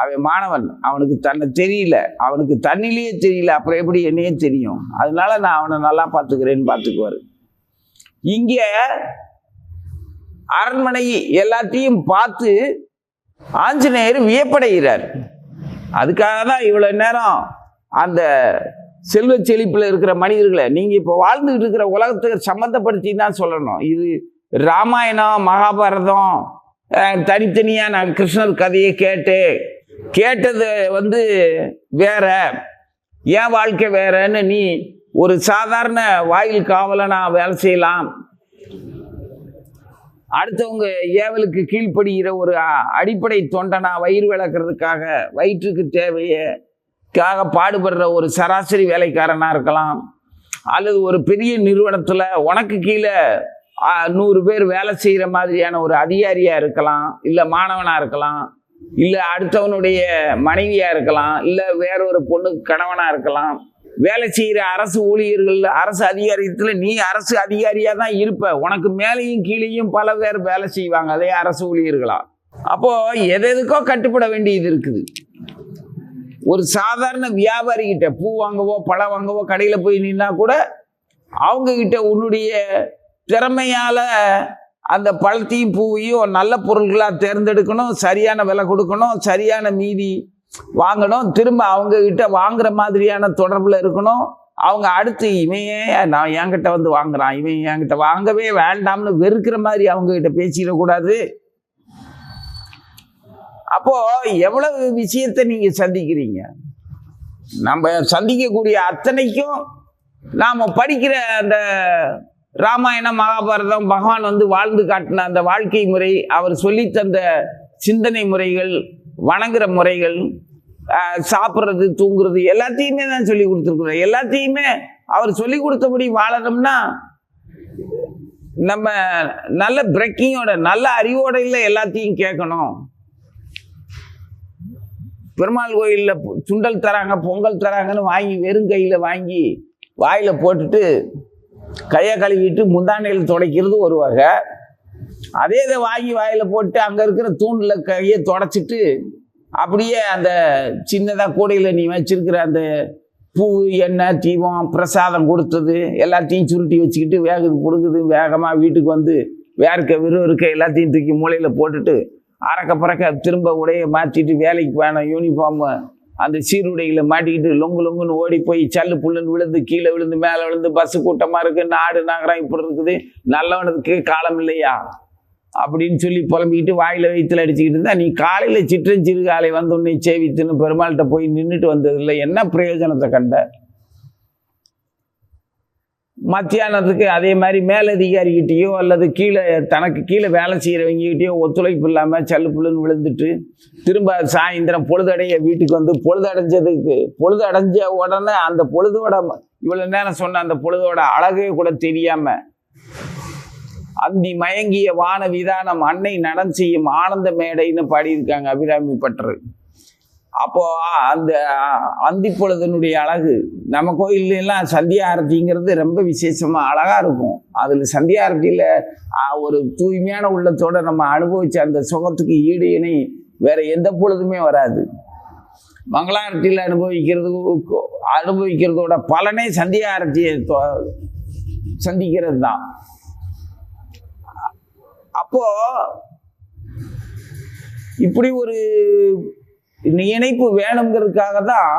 அவன் மாணவன், அவனுக்கு தன்னை தெரியல, அவனுக்கு தண்ணிலேயே தெரியல, அப்புறம் எப்படி என்னையே தெரியும், அதனால நான் அவனை நல்லா பார்த்துக்கிறேன்னு பார்த்துக்குவார். இங்கே அரண்மனை எல்லாத்தையும் பார்த்து ஆஞ்சநேயர் வியப்படைகிறார். அதுக்காக தான் இவ்வளவு நேரம் அந்த செல்வ செழிப்பில் இருக்கிற மனிதர்களை நீங்க இப்போ வாழ்ந்துகிட்டு இருக்கிற உலகத்துக்கு சம்மந்தப்படுத்தி தான் சொல்லணும். இது ராமாயணம் மகாபாரதம் தனித்தனியா நான் கிருஷ்ணர் கதையை கேட்டது வந்து வேற, என் வாழ்க்கை வேறன்னு நீ ஒரு சாதாரண வாயில் காவலனா வேலை செய்யலாம், அடுத்தவங்க ஏவலுக்கு கீழ்ப்படுகிற ஒரு அடிப்படை தொண்டனா வயிறு விளக்குறதுக்காக வயிற்றுக்கு தேவைக்காக பாடுபடுற ஒரு சராசரி வேலைக்காரனா இருக்கலாம், அல்லது ஒரு பெரிய நிறுவனத்துல உனக்கு கீழே 100 பேர் வேலை செய்யற மாதிரியான ஒரு அதிகாரியா இருக்கலாம், இல்ல மாணவனா இருக்கலாம், இல்ல அடுத்தவனுடைய மனைவியா இருக்கலாம், இல்ல வேற ஒரு பொண்ணுக்கு கணவனா இருக்கலாம். வேலை செய்கிற அரசு ஊழியர்கள், அரசு அதிகாரியத்தில் நீ அரசு அதிகாரியா தான் இருப்ப, உனக்கு மேலேயும் கீழேயும் பல பேர் வேலை செய்வாங்க, அதே அரசு ஊழியர்களா. அப்போ எதுக்கோ கட்டுப்பட வேண்டியது இருக்குது. ஒரு சாதாரண வியாபாரி கிட்ட பூ வாங்கவோ பழம் வாங்கவோ கடையில் போய் நின்னா கூட அவங்கக்கிட்ட உன்னுடைய திறமையால் அந்த பழத்தையும் பூவையும் நல்ல பொருட்களாக தேர்ந்தெடுக்கணும், சரியான விலை கொடுக்கணும், சரியான மீதி வாங்கணும், திரும்ப அவங்கக்கிட்ட வாங்குற மாதிரியான தொடர்பில் இருக்கணும். அவங்க அடுத்து இவன் நான் என்கிட்ட வந்து வாங்குறான், இவன் என்கிட்ட வாங்கவே வேண்டாம்னு வெறுக்கிற மாதிரி அவங்கக்கிட்ட பேசிடக்கூடாது. அப்போது எவ்வளவு விஷயத்தை நீங்கள் சந்திக்கிறீங்க. நம்ம சந்திக்கக்கூடிய அத்தனைக்கும் நாம் படிக்கிற அந்த ராமாயணம் மகாபாரதம் பகவான் வந்து வாழ்ந்து காட்டின அந்த வாழ்க்கை முறை, அவர் சொல்லித்தந்த சிந்தனை முறைகள், வணங்குற முறைகள், சாப்பிட்றது தூங்குறது எல்லாத்தையுமே தான் சொல்லி கொடுத்துருக்குறோம். எல்லாத்தையுமே அவர் சொல்லி கொடுத்தபடி வாழணும்னா நம்ம நல்ல பிரேக்கிங்கோட நல்ல அறிவோட இல்லை எல்லாத்தையும் கேட்கணும். பெருமாள் கோயிலில் சுண்டல் தராங்க, பொங்கல் தராங்கன்னு வாங்கி வெறும் கையில் வாங்கி வாயில் போட்டுட்டு கையை கழுவிட்டு முந்தானையில் துடைக்கிறது ஒரு வகை. அதே இதை வாங்கி வாயில் போட்டு அங்கே இருக்கிற தூணில் கையை துடைச்சிட்டு அப்படியே அந்த சின்னதாக கூடையில் நீ வச்சிருக்கிற அந்த பூ, எண்ணெய், தீபம், பிரசாதம் கொடுத்தது எல்லாத்தையும் சுருட்டி வச்சுக்கிட்டு வேகுது கொடுக்குது வேகமாக வீட்டுக்கு வந்து வேர்க்க இருக்க எல்லாத்தையும் தூக்கி மூலையில் போட்டுட்டு அறக்க பறக்க திரும்ப உடையை மாற்றிட்டு வேலைக்கு வேணும் யூனிஃபார்மு அந்த சீருடையில் மாட்டிக்கிட்டு லொங்கு லொங்குன்னு ஓடி போய் சல்லு புல்லுன்னு விழுந்து கீழே விழுந்து மேலே விழுந்து பஸ்ஸு கூட்டமாக இருக்குது, நாடு நகரம் இப்படி இருக்குது, நல்லவனுக்கு காலம் இல்லையா அப்படின்னு சொல்லி புலம்பிக்கிட்டு வாயில் வயிற்றுல அடிச்சுக்கிட்டு இருந்தா நீ காலையில் சிற்றஞ்சிறு காலை வந்தோடனே சேவித்துன்னு பெருமாள்கிட்ட போய் நின்றுட்டு வந்ததில்லை. என்ன பிரயோஜனத்தை கண்ட? மத்தியானத்துக்கு அதே மாதிரி மேலதிகாரிகிட்டேயோ அல்லது கீழே தனக்கு கீழே வேலை செய்கிறவங்ககிட்டயோ ஒத்துழைப்பு இல்லாமல் சல்லு புல்லுன்னு விழுந்துட்டு திரும்ப சாயந்தரம் பொழுதடைய வீட்டுக்கு வந்து பொழுது அடைஞ்ச உடனே அந்த பொழுதோட இவ்வளோ நேரம் சொன்ன அந்த பொழுதோட அழகே கூட தெரியாமல் அந்தி மயங்கிய வான விதானம் அன்னை நடம் செய்யும் ஆனந்த மேடைன்னு பாடியிருக்காங்க அபிராமி பட்டர். அப்போ அந்த அந்தி பொழுதனுடைய அழகு நம்ம கோயிலெல்லாம் சந்தியா ஆரத்திங்கிறது ரொம்ப விசேஷமாக அழகாக இருக்கும். அதில் சந்தியா ஆரத்தியில் ஒரு தூய்மையான உள்ளத்தோடு நம்ம அனுபவித்த அந்த சுகத்துக்கு ஈடு இணை வேறு எந்த பொழுதுமே வராது. மங்களாரத்தியில் அனுபவிக்கிறதோட பலனே சந்தியா ஆரத்தியை சந்திக்கிறது தான். அப்போ இப்படி ஒரு இணைப்பு வேணுங்கிறதுக்காக தான்,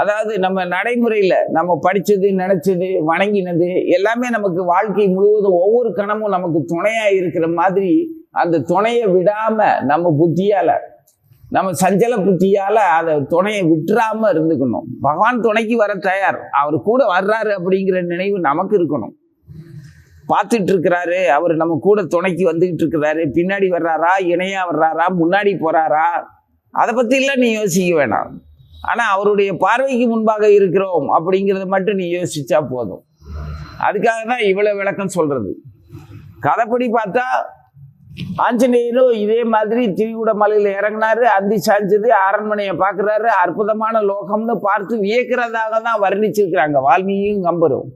அதாவது நம்ம நடைமுறையில் நம்ம படித்தது, நினச்சது, வணங்கினது எல்லாமே நமக்கு வாழ்க்கை முழுவதும் ஒவ்வொரு கணமும் நமக்கு துணையாக இருக்கிற மாதிரி அந்த துணையை விடாமல் நம்ம புத்தியால், நம்ம சஞ்சல புத்தியால் அதை துணையை விட்டுறாமல் இருந்துக்கணும். பகவான் துணைக்கு வர தயார், அவர் கூட வர்றாரு அப்படிங்கிற நினைவு நமக்கு இருக்கணும். பார்த்துட்டு இருக்கிறாரு, அவர் நம்ம கூட துணைக்கு வந்துக்கிட்டு இருக்கிறாரு, பின்னாடி வர்றாரா, இணையாக வர்றாரா, முன்னாடி போகிறாரா, அதை பற்றிலாம் நீ யோசிக்க வேணாம். ஆனால் அவருடைய பார்வைக்கு முன்பாக இருக்கிறோம் அப்படிங்கிறத மட்டும் நீ யோசிச்சா போதும். அதுக்காக தான் இவ்வளோ விளக்கம் சொல்கிறது. கதைப்படி பார்த்தா ஆஞ்சநேயரும் இதே மாதிரி திரிகுட மலையில் இறங்கினாரு, அந்தி சாய்ஞ்சது, அரண்மனையை பார்க்குறாரு, அற்புதமான லோகம்னு பார்த்து வியக்கிறதாக தான் வர்ணிச்சிருக்கிறாங்க வால்மீகியும் கம்பரும்.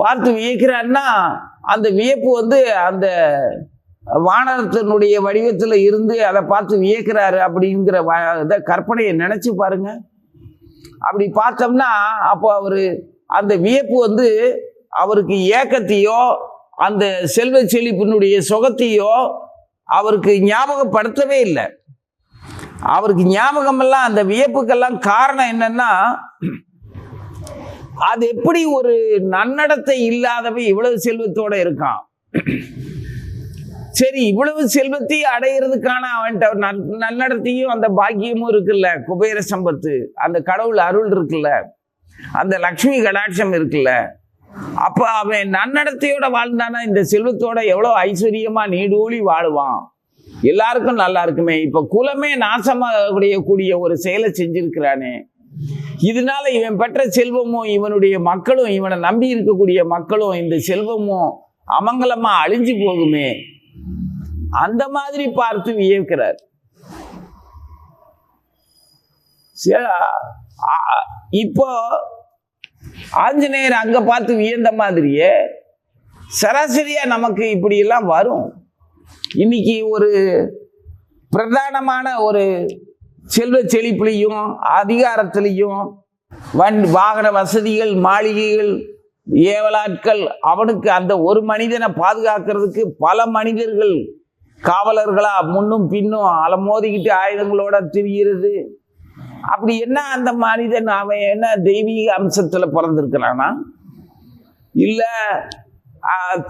பார்த்து வியக்கிறான்னா அந்த வியப்பு வந்து அந்த வானரத்தினுடைய வடிவத்தில் இருந்து அதை பார்த்து வியக்கிறாரு அப்படிங்கிற இதை கற்பனையை நினச்சி பாருங்க. அப்படி பார்த்தோம்னா அப்போ அவர் அந்த வியப்பு வந்து அவருக்கு ஏக்கத்தையோ அந்த செல்வ செழிப்பினுடைய சுகத்தையோ அவருக்கு ஞாபகப்படுத்தவே இல்லை. அவருக்கு ஞாபகமெல்லாம் அந்த வியப்புக்கெல்லாம் காரணம் என்னன்னா, அது எப்படி ஒரு நன்னடத்தை இல்லாதவன் இவ்வளவு செல்வத்தோட இருக்கான். சரி, இவ்வளவு செல்வத்தையும் அடையிறதுக்கான அவன்கிட்ட நன்னடத்தையும் அந்த பாக்கியமும் இருக்குல்ல, குபேர சம்பத்து, அந்த கடவுள் அருள் இருக்குல்ல, அந்த லக்ஷ்மி கடாட்சம் இருக்குல்ல, அப்போ அவன் நன்னடத்தையோட வாழ்ந்தானா இந்த செல்வத்தோட எவ்வளோ ஐஸ்வர்யமா நீடூழி வாழுவான், எல்லாருக்கும் நல்லா இருக்குமே. இப்போ குலமே நாசமாக கூடிய ஒரு செயலை செஞ்சிருக்கிறானே, இதனால இவன் பெற்ற செல்வமும் இவனுடைய மக்களும் இவனை நம்பி இருக்கக்கூடிய மக்களும் இந்த செல்வமும் அமங்கலமா அழிஞ்சு போகுமே, அந்த மாதிரி பார்த்து வியக்கிறார். இப்போ ஆஞ்சநேயர் அங்க பார்த்து வியந்த மாதிரியே சராசரியா நமக்கு இப்படி எல்லாம் வரும். இன்னைக்கு ஒரு பிரதானமான ஒரு செல்வ செழிப்புலையும் அதிகாரத்திலையும் வாகன வசதிகள், மாளிகைகள், ஏவலாட்கள் அவனுக்கு அந்த ஒரு மனிதனை பாதுகாக்கிறதுக்கு பல மனிதர்கள் காவலர்களா முன்னும் பின்னும் அலமோதிக்கிட்டு ஆயுதங்களோட திரிகிறது. அப்படி என்ன அந்த மனிதன் அவன் என்ன தெய்வீக அம்சத்துல பிறந்திருக்கிறானா, இல்ல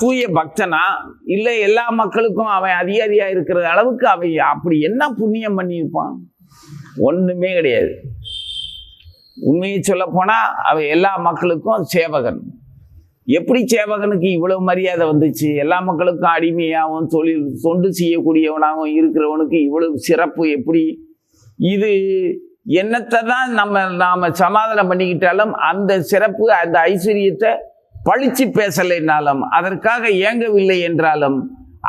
தூய பக்தனா, இல்ல எல்லா மக்களுக்கும் அவன் அதிகாரியா இருக்கிற அளவுக்கு அவன் அப்படி என்ன புண்ணியம் பண்ணியிருப்பான்? ஒண்ணுமே கிடையாது. உண்மையை சொல்ல போனா அவன் எல்லா மக்களுக்கும் சேவகன். எப்படி சேவகனுக்கு இவ்வளவு மரியாதை வந்துச்சு? எல்லா மக்களுக்கும் அடிமையாகவும் தொண்டு செய்யக்கூடியவனாகவும் இருக்கிறவனுக்கு இவ்வளவு சிறப்பு எப்படி? இது என்னத்தை தான் நாம சமாதானம் பண்ணிக்கிட்டாலும் அந்த சிறப்பு அந்த ஐஸ்வர்யத்தை பழிச்சு பேசலைன்னாலும் அதற்காக ஏங்கவில்லை என்றாலும்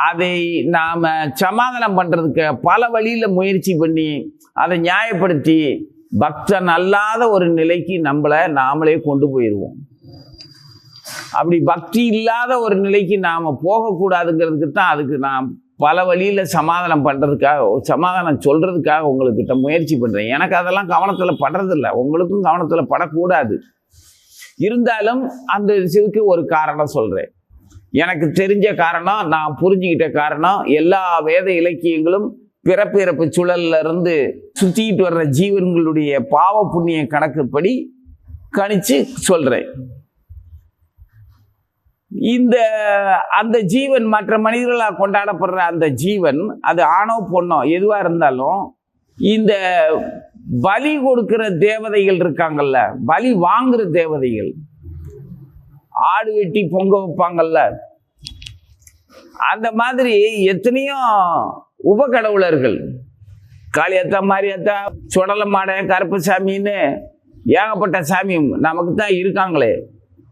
அதை நாம சமாதானம் பண்றதுக்கு பல வழியில முயற்சி பண்ணி அதை நியாயப்படுத்தி பக்தன் அல்லாத ஒரு நிலைக்கு நாமளே கொண்டு போயிடுவோம். அப்படி பக்தி இல்லாத ஒரு நிலைக்கு நாம போகக்கூடாதுங்கிறதுக்கு தான் அதுக்கு நான் பல வழியில சமாதானம் பண்றதுக்காக, சமாதானம் சொல்றதுக்காக உங்ககிட்ட முயற்சி பண்றேன். எனக்கு அதெல்லாம் கவனத்துல படுறதில்லை, உங்களுக்கும் கவனத்துல படக்கூடாது. இருந்தாலும் அந்த விஷயத்துக்கு ஒரு காரணம் சொல்றேன். எனக்கு தெரிஞ்ச காரணம், நான் புரிஞ்சுக்கிட்ட காரணம், எல்லா வேத இலக்கியங்களும் பிறப்பிறப்பு சூழல்ல இருந்து சுத்திக்கிட்டு வர்ற ஜீவன்களுடைய பாவ புண்ணிய கணக்குப்படி கணிச்சு சொல்றேன். அந்த ஜீவன் மற்ற மனிதர்களால் கொண்டாடப்படுற அந்த ஜீவன், அது ஆணோ பொண்ணோ எதுவா இருந்தாலும், இந்த பலி கொடுக்கிற தேவதைகள் இருக்காங்கல்ல, பலி வாங்குற தேவதைகள், ஆடு வெட்டி பொங்க வைப்பாங்கல்ல, அந்த மாதிரி எத்தனையோ உபகடவுளர்கள், காளியத்தா, மாரியத்தா, சுடலமாட, கருப்பசாமின்னு ஏகப்பட்ட சாமியும் நமக்கு தான் இருக்காங்களே.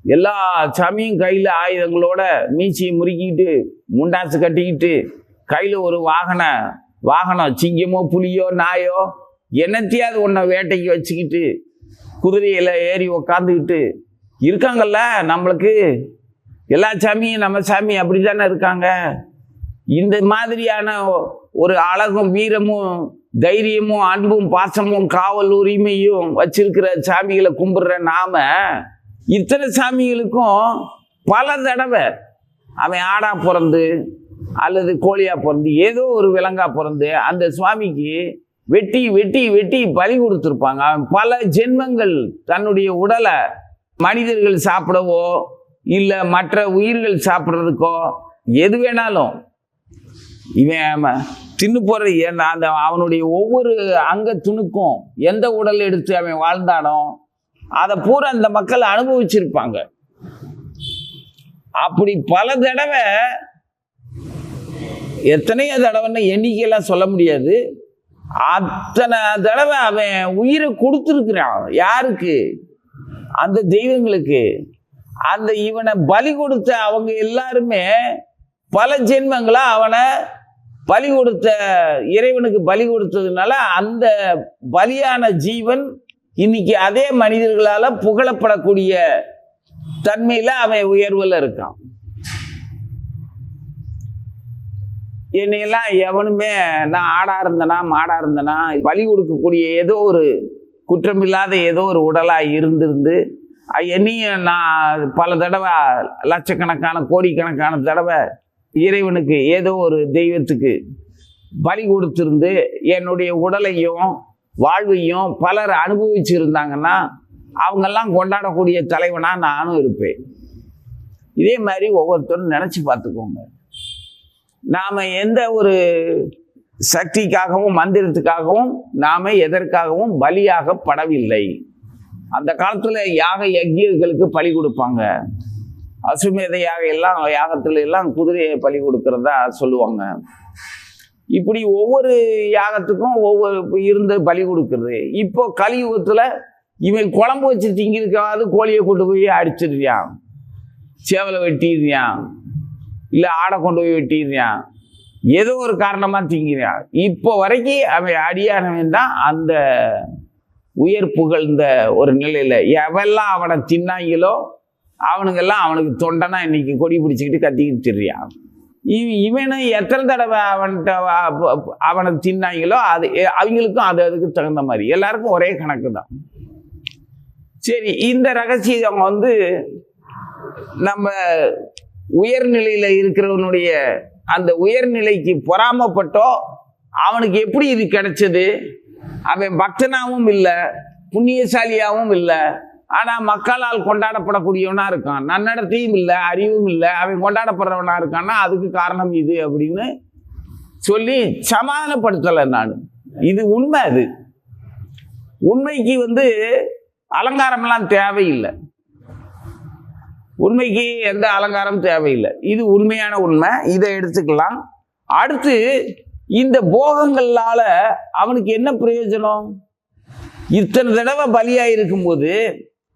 எல்லா சாமியும் கையில் ஆயுதங்களோட மீச்சியை முறுக்கிட்டு முண்டாசு கட்டிக்கிட்டு கையில் ஒரு வாகனம் சிங்கமோ புலியோ நாயோ என்னத்தையாவது ஒன்றை வேட்டைக்கு வச்சுக்கிட்டு குதிரையில் ஏறி உக்காந்துக்கிட்டு இருக்காங்கல்ல. நம்மளுக்கு எல்லா சாமியும் நம்ம சாமி அப்படி தானே இருக்காங்க. இந்த மாதிரியான ஒரு அழகும் வீரமும் தைரியமும் அன்பும் பாசமும் காவல் உரிமையும் வச்சிருக்கிற சாமிகளை கும்பிடுற நாம இத்தனை சாமிகளுக்கும் பல தடவை அவன் ஆடா பிறந்து அல்லது கோழியா பிறந்து ஏதோ ஒரு விலங்கா பிறந்து அந்த சுவாமிக்கு வெட்டி வெட்டி வெட்டி பலி கொடுத்துருப்பாங்க. அவன் பல ஜென்மங்கள் தன்னுடைய உடலை மனிதர்கள் சாப்பிடவோ இல்லை மற்ற உயிர்கள் சாப்பிட்றதுக்கோ எது வேணாலும் இவன் தின்னு போகிற அந்த அவனுடைய ஒவ்வொரு அங்க துணுக்கும் எந்த உடல் எடுத்து அவன் வாழ்ந்தானோ அதை பூரா அந்த மக்கள் அனுபவிச்சிருப்பாங்க. அப்படி பல தடவை, எத்தனையோ தடவைன்னு எண்ணிக்கையெல்லாம் சொல்ல முடியாது, அத்தனை தடவை அவன் உயிரை கொடுத்துருக்கிறான். யாருக்கு? அந்த தெய்வங்களுக்கு. அந்த இவனை பலி கொடுத்த அவங்க எல்லாருமே பல ஜென்மங்களா அவனை பலி கொடுத்த இறைவனுக்கு பலி கொடுத்ததுனால அந்த பலியான ஜீவன் இன்னைக்கு அதே மனிதர்களால புகழப்படக்கூடிய தன்மையில அவன் உயர்வுல இருக்கான். என்னையெல்லாம் எவனுமே நான் ஆடா இருந்தனா மாடா இருந்தனா பலி கொடுக்கக்கூடிய ஏதோ ஒரு குற்றமில்லாத ஏதோ ஒரு உடலா இருந்திருந்து என்னையும் நான் பல தடவை லட்சக்கணக்கான கோடிக்கணக்கான தடவை இறைவனுக்கு ஏதோ ஒரு தெய்வத்துக்கு பலி கொடுத்திருந்து என்னுடைய உடலையும் வாழ்வையும் பலர் அனுபவிச்சு இருந்தாங்கன்னா அவங்கெல்லாம் கொண்டாடக்கூடிய தலைவனா நானும் இருப்பேன். இதே மாதிரி ஒவ்வொருத்தரும் நினைச்சு பார்த்துக்கோங்க. நாம எந்த ஒரு சக்திக்காகவும் மந்திரத்துக்காகவும் நாம எதற்காகவும் பலியாகப்படவில்லை. அந்த காலத்துல யாக யஜ்ஞர்களுக்கு பலி கொடுப்பாங்க. அசுமேத யாகத்துல எல்லாம் குதிரையை பலி கொடுக்கறதா சொல்லுவாங்க. இப்படி ஒவ்வொரு யாகத்துக்கும் ஒவ்வொரு இருந்து பலி கொடுக்கறது. இப்போ கலியுகத்துல இவன் குழம்பு வச்சு திங்கிறதுக்காவது கோழியை கொண்டு போய் அடிச்சிடுறான், சேவலை வெட்டிடுறான், இல்லை ஆடை கொண்டு போய் வெட்டிடுறான், ஏதோ ஒரு காரணமா திங்கிறான். இப்போ வரைக்கும் அவன் அடியானவன் தான் அந்த உயர் புகழ்ந்த ஒரு நிலையில. எவெல்லாம் அவனை தின்னாங்களோ அவனுங்கெல்லாம் அவனுக்கு தொண்டனா இன்னைக்கு கொடி பிடிச்சிக்கிட்டு கத்திக்கிட்டு திரியான். இவனும் எத்தனை தடவை அவனை தின்னாங்களோ அது அவங்களுக்கும் அதுக்கு தகுந்த மாதிரி எல்லாருக்கும் ஒரே கணக்கு தான். சரி, இந்த ரகசியம் நம்ம உயர்நிலையில இருக்கிறவனுடைய அந்த உயர்நிலைக்கு பொறாமப்பட்டோ அவனுக்கு எப்படி இது கிடைச்சது? அவன் பக்தனாகவும் இல்லை, புண்ணியசாலியாகவும் இல்லை, ஆனா மக்களால் கொண்டாடப்படக்கூடியவனா இருக்கான். நன்னடத்தையும் இல்லை, அறிவும் இல்லை, அவன் கொண்டாடப்படுறவனா இருக்கான்னா அதுக்கு காரணம் இது அப்படின்னு சொல்லி சமாதானப்படுத்தலை நான். இது உண்மை. அது உண்மைக்கு அலங்காரம்லாம் தேவையில்லை. உண்மைக்கு எந்த அலங்காரம் தேவையில்லை. இது உண்மையான உண்மை. இதை எடுத்துக்கலாம். அடுத்து, இந்த போகங்களால அவனுக்கு என்ன பிரயோஜனம்? இத்தனை தடவை பலியா இருக்கும்போது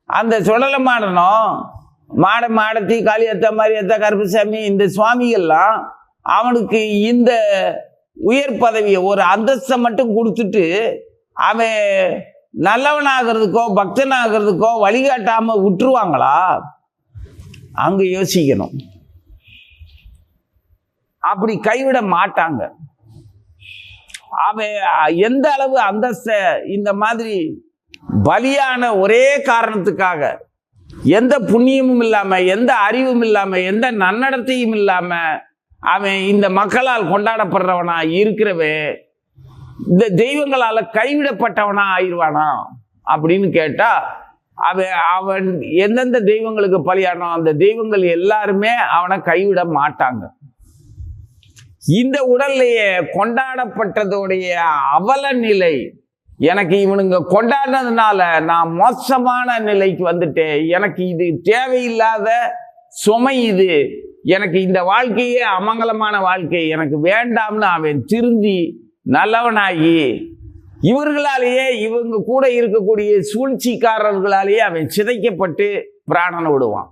அந்த சுடலமாடனும் மாடத்தி காளியத்தா மாரியத்தா கருப்பசாமி இந்த சுவாமிகள்லாம் அவனுக்கு இந்த உயர் பதவியை ஒரு அந்தஸ்தை மட்டும் கொடுத்துட்டு அவன் நல்லவனாகிறதுக்கோ பக்தனாகிறதுக்கோ வழிகாட்டாம விட்டுருவாங்களா? அங்க யோசிக்கணும். அப்படி கைவிட மாட்டாங்க. அவன் எந்த அளவு அந்தஸ்த இந்த மாதிரி பலியான ஒரே காரணத்துக்காக எந்த புண்ணியமும் இல்லாம, எந்த அறிவும் இல்லாம, எந்த நன்னடத்தையும் இல்லாம அவன் இந்த மக்களால் கொண்டாடப்படுறவனா இருக்கிறவன் இந்த தெய்வங்களால கைவிடப்பட்டவனா ஆயிடுவானா அப்படின்னு கேட்டா, அவன் எந்தெந்த தெய்வங்களுக்கு பலியானோ அந்த தெய்வங்கள் எல்லாருமே அவனை கைவிட மாட்டாங்க. இந்த உடல்லையே கொண்டாடப்பட்டதோடைய அவல நிலை, எனக்கு இவனுங்க கொண்டாடினதுனால நான் மோசமான நிலைக்கு வந்துட்டேன், எனக்கு இது தேவையில்லாத சுமை, இது எனக்கு இந்த வாழ்க்கையே அமங்கலமான வாழ்க்கை, எனக்கு வேண்டாம்னு அவன் திருந்தி நல்லவனாகி இவர்களாலேயே, இவங்க கூட இருக்கக்கூடிய சூழ்ச்சிக்காரர்களாலேயே அவன் சிதைக்கப்பட்டு பிராணனை விடுவான்.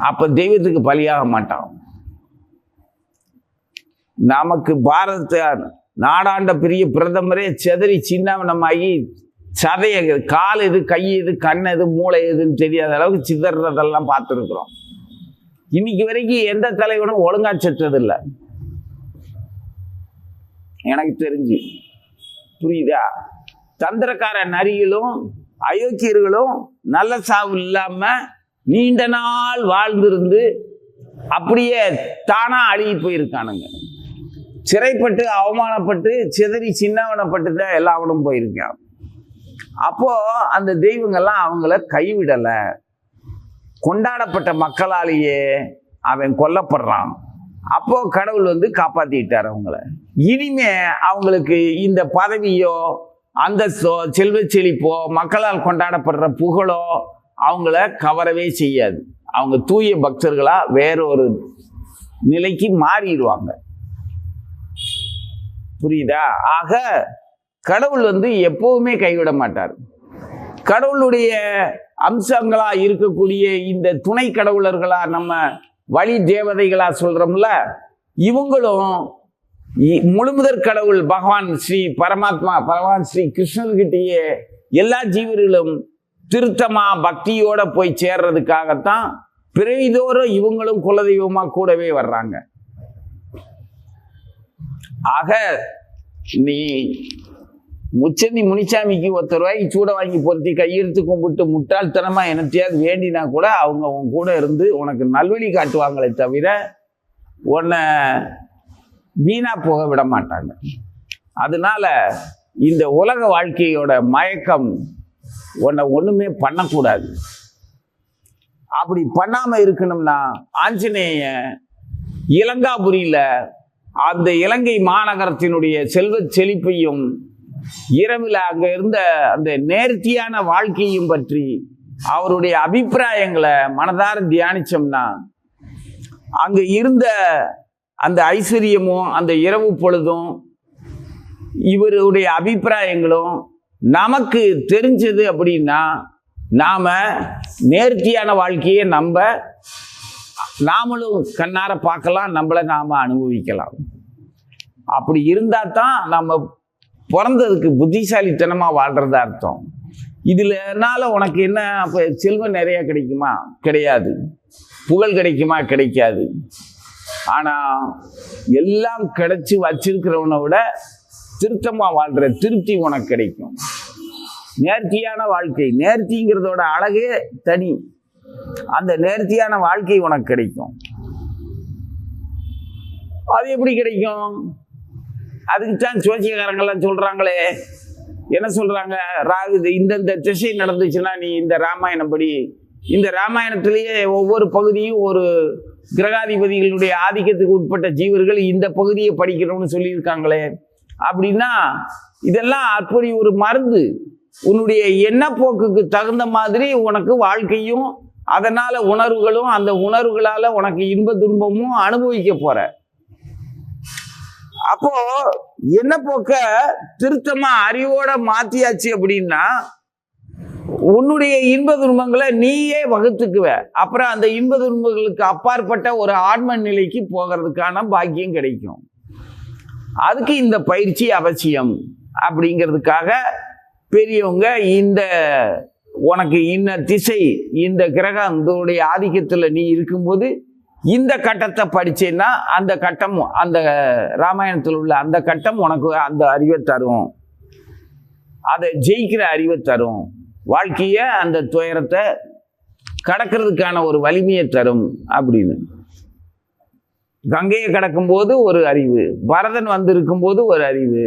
அப்ப தெய்வத்துக்கு பலியாக மாட்டான். நமக்கு பாரத நாடாண்ட பெரிய பிரதமரே செதறி சின்னவனமாகி சதைய கால் எது, கை எது, கண் எது, மூளை எதுன்னு தெரியாத அளவுக்கு சிதறதெல்லாம் பார்த்துருக்குறோம். இன்னைக்கு வரைக்கும் எந்த தலைவனும் ஒழுங்கா செத்ததில்லை எனக்கு தெரிஞ்சு. புரியுதா? தந்திரக்கார நரிகளும் அயோக்கியர்களும் நல்ல சாவு இல்லாம நீண்ட நாள் வாழ்ந்திருந்து அப்படியே தானா அழுகி போயிருக்கானுங்க. சிறைப்பட்டு அவமானப்பட்டு சிதறி சின்னவனப்பட்டு தான் எல்லாவனும் போயிருக்கான். அப்போ அந்த தெய்வங்கள்லாம் அவங்கள கைவிடலை. கொண்டாடப்பட்ட மக்களாலேயே அவன் கொல்லப்படுறான். அப்போ கடவுள் காப்பாத்திட்டார் அவங்கள. இனிமே அவங்களுக்கு இந்த பதவியோ அந்தஸ்தோ செல்வ செழிப்போ மக்களால் கொண்டாடப்படுற புகழோ அவங்கள கவரவே செய்யாது. அவங்க தூய பக்தர்களா வேறொரு நிலைக்கு மாறிடுவாங்க. புரியுதா? ஆக கடவுள் எப்பவுமே கைவிட மாட்டார். கடவுளுடைய அம்சங்களா இருக்கக்கூடிய இந்த துணை கடவுளர்களா நம்ம வழி தேவதைகளா சொல்றோம்ல, இவங்களும் முழுமுதற் கடவுள் பகவான் ஸ்ரீ பரமாத்மா, பகவான் ஸ்ரீ கிருஷ்ணர்கிட்டயே எல்லா ஜீவர்களும் திருத்தமா பக்தியோட போய் சேர்றதுக்காகத்தான் பிறவிதோறும் இவங்களும் குலதெய்வமா கூடவே வர்றாங்க. ஆக நீ முச்சந்தி முனிசாமிக்கு 10 ரூபாய்க்கு சூட வாங்கி பொருத்தி கையெடுத்து கும்பிட்டு முட்டாள்தனமா என்னத்தையாவது வேண்டினா கூட அவங்க உன் கூட இருந்து உனக்கு நல்வழி காட்டுவாங்களே தவிர உன்னை வீணா போக விட மாட்டாங்க. அதனால இந்த உலக வாழ்க்கையோட மயக்கம் உன்னை ஒண்ணுமே பண்ணக்கூடாது. அப்படி பண்ணாம இருக்கணும்னா ஆஞ்சநேய இலங்காபுரியில அந்த இலங்கை மாநகரத்தினுடைய செல்வ செழிப்பையும் இரவில் அங்க இருந்த அந்த நேர்த்தியான வாழ்க்கையும் பற்றி அவருடைய அபிப்பிராயங்களை மனதார தியானிச்சோம்னா அங்க இருந்த அந்த ஐஸ்வர்யமும் அந்த இரவு பொழுதும் இவருடைய அபிப்பிராயங்களும் நமக்கு தெரிஞ்சது அப்படின்னா நாம நேர்த்தியான வாழ்க்கையை நாமளும் கண்ணார பார்க்கலாம், நம்மளை நாம அனுபவிக்கலாம். அப்படி இருந்தா தான் நம்ம பிறந்ததுக்கு புத்திசாலித்தனமா வாழ்றதா அர்த்தம். இதுலனால உனக்கு என்ன, அப்ப செல்வம் நிறைய கிடைக்குமா? கிடையாது. புகழ் கிடைக்குமா? கிடைக்காது. ஆனா எல்லாம் கிடைச்சி வச்சிருக்கிறவனை விட திருத்தமா வாழ்ற திருப்தி உனக்கு கிடைக்கும். நேர்த்தியான வாழ்க்கை, நேர்த்திங்கிறதோட அழகே தனி. அந்த நேர்த்தியான வாழ்க்கை உனக்கு கிடைக்கும். அது எப்படி கிடைக்கும்? அதுக்குத்தான் ஜோசியக்காரங்கெல்லாம் சொல்றாங்களே, என்ன சொல்றாங்க, ராகு இந்தந்த திசை நடந்துச்சுன்னா நீ இந்த ராமாயணம் படி. இந்த ராமாயணத்திலேயே ஒவ்வொரு பகுதியும் ஒரு கிரகாதிபதிகளுடைய ஆதிக்கத்துக்கு உட்பட்ட ஜீவர்கள் இந்த பகுதியை படிக்கணும்னு சொல்லியிருக்காங்களே. அப்படின்னா இதெல்லாம் அப்படி ஒரு மருந்து. உன்னுடைய எண்ணப்போக்குக்கு தகுந்த மாதிரி உனக்கு வாழ்க்கையும் அதனால உணர்வுகளும், அந்த உணர்வுகளால உனக்கு இன்ப துன்பமும் அனுபவிக்க போற. அப்போ என்ன போக்க திருத்தமா அறிவோட மாத்தியாச்சு அப்படின்னா உன்னுடைய இன்ப துன்பங்களை நீயே வகுத்துக்குவ. அப்புறம் அந்த இன்ப துன்பங்களுக்கு அப்பாற்பட்ட ஒரு ஆன்ம நிலைக்கு போகிறதுக்கான பாக்கியம் கிடைக்கும். அதுக்கு இந்த பயிற்சி அவசியம். அப்படிங்கிறதுக்காக பெரியவங்க இந்த உனக்கு இன்ன திசை, இந்த கிரகங்களுடைய ஆதிக்கத்தில் நீ இருக்கும்போது இந்த கட்டத்தை படிச்சேன்னா அந்த கட்டம், அந்த ராமாயணத்தில் உள்ள அந்த கட்டம் உனக்கு அந்த அறிவை தரும், அதை ஜெயிக்கிற அறிவை தரும், வாழ்க்கைய அந்த துயரத்தை கடக்கிறதுக்கான ஒரு வலிமையை தரும் அப்படின்னு. கங்கையை கடக்கும்போது ஒரு அறிவு, பரதன் வந்திருக்கும் போது ஒரு அறிவு,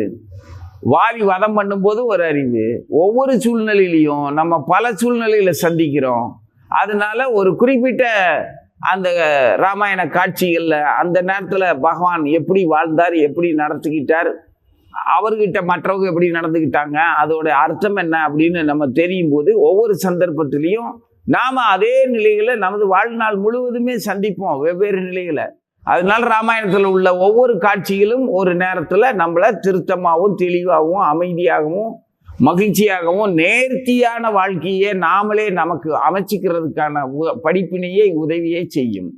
வாலி வதம் பண்ணும்போது ஒரு அறிவு. ஒவ்வொரு சூழ்நிலையிலையும் நம்ம பல சூழ்நிலையில சந்திக்கிறோம். அதனால ஒரு குறிப்பிட்ட அந்த ராமாயண காட்சிகள்ல அந்த நேரத்துல பகவான் எப்படி வாழ்ந்தார், எப்படி நடத்திக்கிட்டார், அவர்கிட்ட மற்றவங்க எப்படி நடந்துக்கிட்டாங்க, அதோட அர்த்தம் என்ன அப்படின்னு நம்ம தெரியும் போது ஒவ்வொரு சந்தர்ப்பத்திலையும் நாம அதே நிலைகளை நமது வாழ்நாள் முழுவதுமே சந்திப்போம், வெவ்வேறு நிலைகளை. அதனால ராமாயணத்தில் உள்ள ஒவ்வொரு காட்சிகளும் ஒரு நேரத்துல நம்மளை திருத்தமாகவும் தெளிவாகவும் அமைதியாகவும் மகிழ்ச்சியாகவும் நேர்த்தியான வாழ்க்கையை நாமளே நமக்கு அமைச்சிக்கிறதுக்கான படிப்பினையை உதவியை செய்யும்.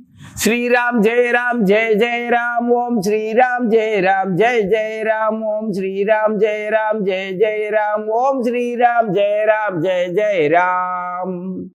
ஸ்ரீராம் ஜெய ராம் ஜெய ஜெய ராம். ஓம் ஸ்ரீராம் ஜெய ராம் ஜெய ஜெய ராம். ஓம் ஸ்ரீராம் ஜெய ராம் ஜெய ஜெய ராம். ஓம் ஸ்ரீராம் ஜெய ராம் ஜெய ஜெய ராம்.